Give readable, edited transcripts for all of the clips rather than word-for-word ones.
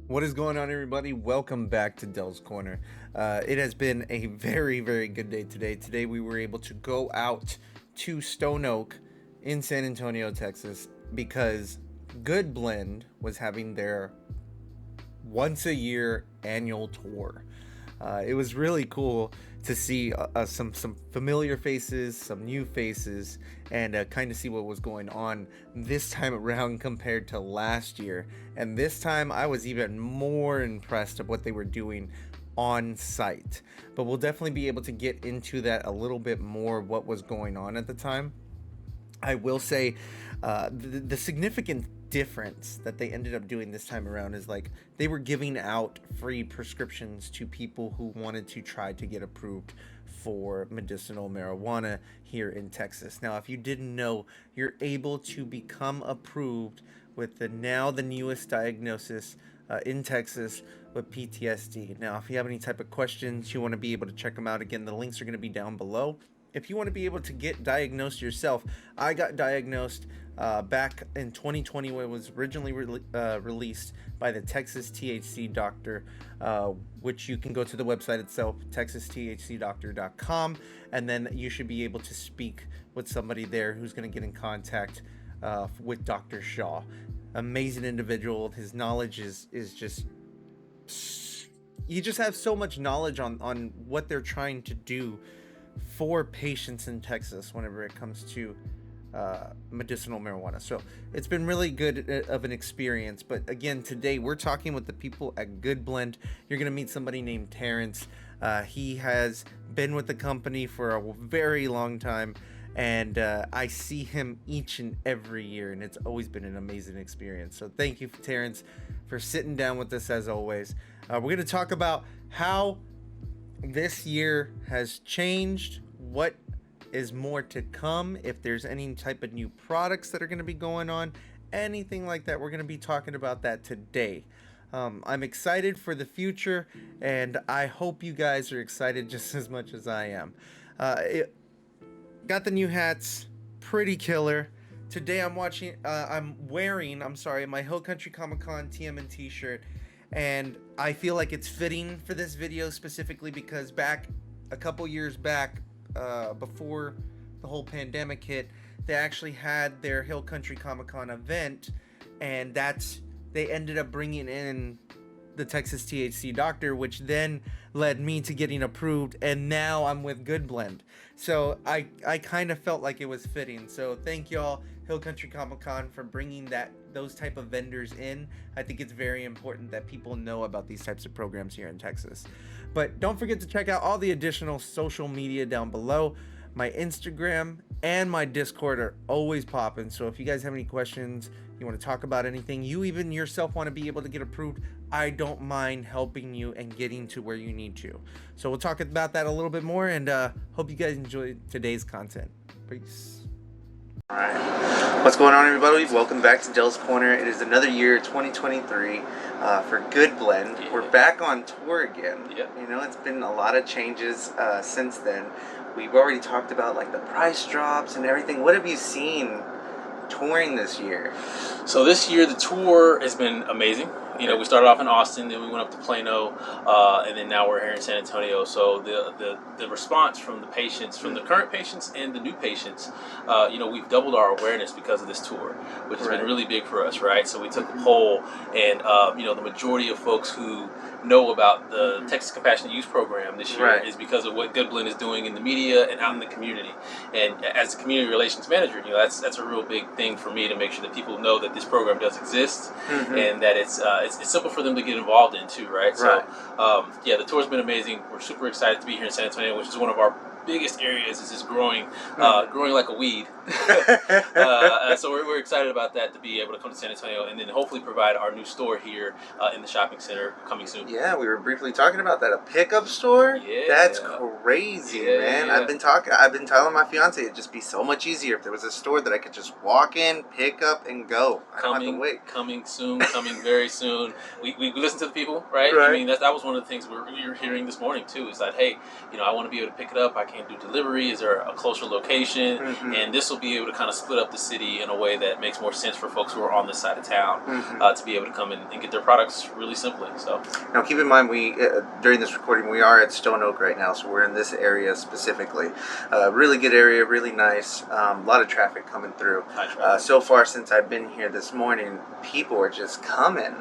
What is going on, everybody? Welcome back to Dell's Corner. It has been a very, very good day today. Today we were able to go out to Stone Oak in San Antonio, Texas, because GoodBlend was having their once a year annual tour. It was really cool to see some familiar faces, some new faces, and kind of see what was going on this time around compared to last year. And this time, I was even more impressed of what they were doing on site. But we'll definitely be able to get into that a little bit more. What was going on at the time? I will say the significant difference that they ended up doing this time around is like they were giving out free prescriptions to people who wanted to try to get approved for medicinal marijuana here in Texas. Now, if you didn't know, you're able to become approved with the newest diagnosis in Texas with PTSD. Now, if you have any type of questions, you want to be able to check them out. Again, the links are going to be down below. If you want to be able to get diagnosed yourself, I got diagnosed back in 2020 when it was originally released by the Texas THC doctor, which you can go to the website itself, texasthcdoctor.com, and then you should be able to speak with somebody there who's going to get in contact with Dr. Shaw. Amazing individual. His knowledge is just, you just have so much knowledge on what they're trying to do for patients in Texas whenever it comes to medicinal marijuana. So it's been really good of an experience. But again, today we're talking with the people at GoodBlend. You're going to meet somebody named Terrence. He has been with the company for a very long time, and I see him each and every year, and it's always been an amazing experience. So thank you, Terrence, for sitting down with us as always. We're going to talk about how this year has changed, what is more to come, if there's any type of new products that are going to be going on, anything like that. We're going to be talking about that today. I'm excited for the future, and I hope you guys are excited just as much as I am. Got the new hats, pretty killer. Today I'm wearing my Hill Country Comic Con TMNT shirt, and I feel like it's fitting for this video specifically because back a couple years back, before the whole pandemic hit, they actually had their Hill Country Comic Con event, and they ended up bringing in the Texas THC doctor, which then led me to getting approved, and now I'm with GoodBlend. So I kind of felt like it was fitting. So thank y'all, Hill Country Comic Con, for bringing those type of vendors in. I think it's very important that people know about these types of programs here in Texas. But don't forget to check out all the additional social media down below. My Instagram and my Discord are always popping. So if you guys have any questions, you want to talk about anything, you even yourself want to be able to get approved, I don't mind helping you and getting to where you need to. So we'll talk about that a little bit more, and hope you guys enjoyed today's content. Peace. All right. What's going on, everybody? Welcome back to Dell's Corner. It is another year, 2023, for GoodBlend. Yeah. We're back on tour again. Yep. You know, it's been a lot of changes since then. We've already talked about like the price drops and everything. What have you seen touring this year? So this year the tour has been amazing. You know, we started off in Austin, then we went up to Plano, and then now we're here in San Antonio. So the response from the patients, from the current patients and the new patients, you know, we've doubled our awareness because of this tour, which has been really big for us, right? So we took a poll, and you know, the majority of folks who know about the Texas Compassionate Use Program this year is because of what GoodBlend is doing in the media and out in the community. And as a community relations manager, you know, that's a real big thing for me to make sure that people know that this program does exist and that it's simple for them to get involved in too, right? So, yeah, the tour's been amazing. We're super excited to be here in San Antonio, which is one of our biggest areas. Is just growing like a weed. So we're excited about that, to be able to come to San Antonio and then hopefully provide our new store here in the shopping center coming soon. Yeah, we were briefly talking about that. A pickup store? Yeah. That's crazy, man. Yeah. I've been telling my fiance it'd just be so much easier if there was a store that I could just walk in, pick up, and go. I don't have to wait. Coming soon, coming very soon. We listen to the people, right? I mean, that was one of the things we were hearing this morning too. Is that, hey, you know, I want to be able to pick it up. I can't do delivery? Is there a closer location? And this will be able to kind of split up the city in a way that makes more sense for folks who are on this side of town to be able to come in and get their products really simply. So now, keep in mind, we during this recording we are at Stone Oak right now, so we're in this area specifically. Really good area, really nice. A lot of traffic coming through. So far since I've been here this morning, people are just coming.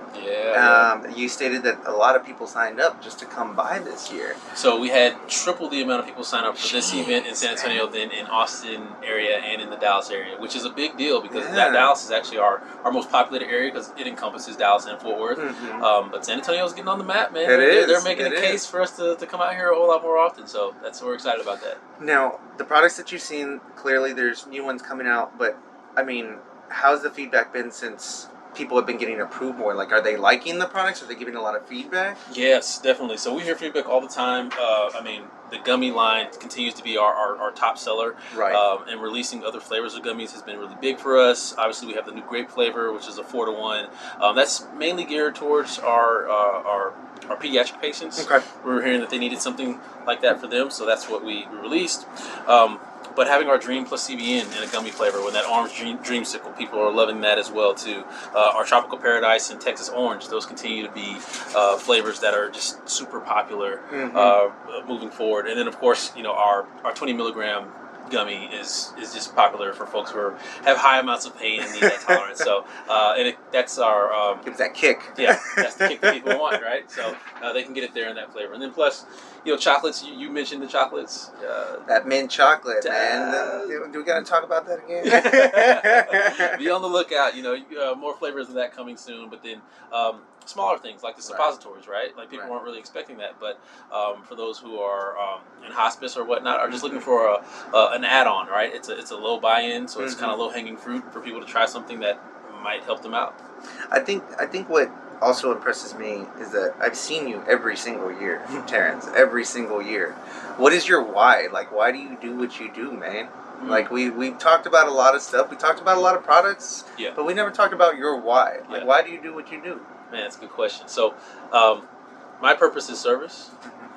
You stated that a lot of people signed up just to come by this year. So we had triple the amount of people sign up for this event in San Antonio than in Austin area and in the Dallas area, which is a big deal because Dallas is actually our most populated area because it encompasses Dallas and Fort Worth. But San Antonio is getting on the map, man. They're making a case for us to come out here a whole lot more often. So we're excited about that. Now, the products that you've seen, clearly there's new ones coming out, but I mean, how's the feedback been since people have been getting approved more? Like, are they liking the products? Are they giving a lot of feedback? Yes, definitely. So we hear feedback all the time. I mean, the gummy line continues to be our top seller. Right. And releasing other flavors of gummies has been really big for us. Obviously, we have the new grape flavor, which is a 4-to-1. That's mainly geared towards our pediatric patients. Okay. We were hearing that they needed something like that for them, so that's what we released. But having our Dream plus CBN in a gummy flavor with that orange dreamsicle, people are loving that as well too. Our Tropical Paradise and Texas Orange, those continue to be flavors that are just super popular moving forward. And then of course, our 20 milligram gummy is just popular for folks who have high amounts of pain and need that tolerance. So that's our gives that kick. Yeah, that's the kick that people want, right? So they can get it there in that flavor. And then plus, chocolates. You mentioned the chocolates. That mint chocolate, man. Do we got to talk about that again? Be on the lookout. More flavors of that coming soon. But then smaller things like the suppositories, right? Like people weren't really expecting that, but for those who are in hospice or whatnot, are just looking for an add-on, right? It's a low buy-in, so it's kind of low-hanging fruit for people to try something that might help them out. I think what also impresses me is that I've seen you every single year, Terrence. Every single year. What is your why? Like, why do you do what you do, man? Like, we talked about a lot of stuff. We talked about a lot of products, but we never talked about your why. Like, why do you do what you do? Man, that's a good question. So, my purpose is service,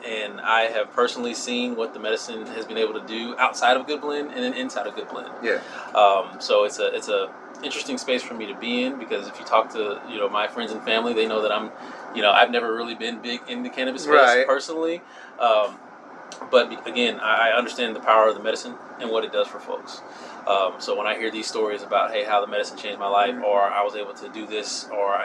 and I have personally seen what the medicine has been able to do outside of GoodBlend and then inside of GoodBlend. Yeah. So it's a interesting space for me to be in because if you talk to my friends and family, they know that I've never really been big in the cannabis space personally. But again, I understand the power of the medicine and what it does for folks. So when I hear these stories about, hey, how the medicine changed my life, or I was able to do this, or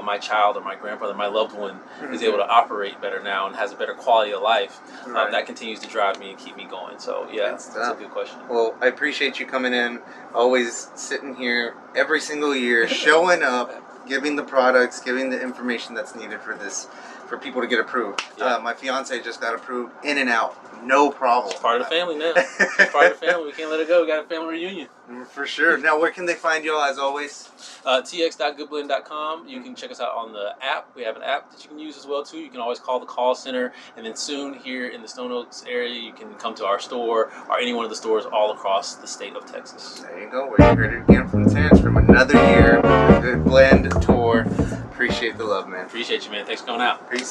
my child or my grandfather, my loved one is able to operate better now and has a better quality of life, that continues to drive me and keep me going. So yeah, that's a good question. Well, I appreciate you coming in, always sitting here every single year, showing up, giving the products, giving the information that's needed for people to get approved. My fiance just got approved in and out. No problem. It's part of the family now. It's part of the family. We can't let it go. We got a family reunion. For sure. Now, where can they find y'all as always? tx.goodblend.com. You can check us out on the app. We have an app that you can use as well, too. You can always call the call center. And then soon here in the Stone Oaks area, you can come to our store or any one of the stores all across the state of Texas. There you go. We heard it again from Terrence from another year. GoodBlend tour. Appreciate the love, man. Appreciate you, man. Thanks for coming out. Peace.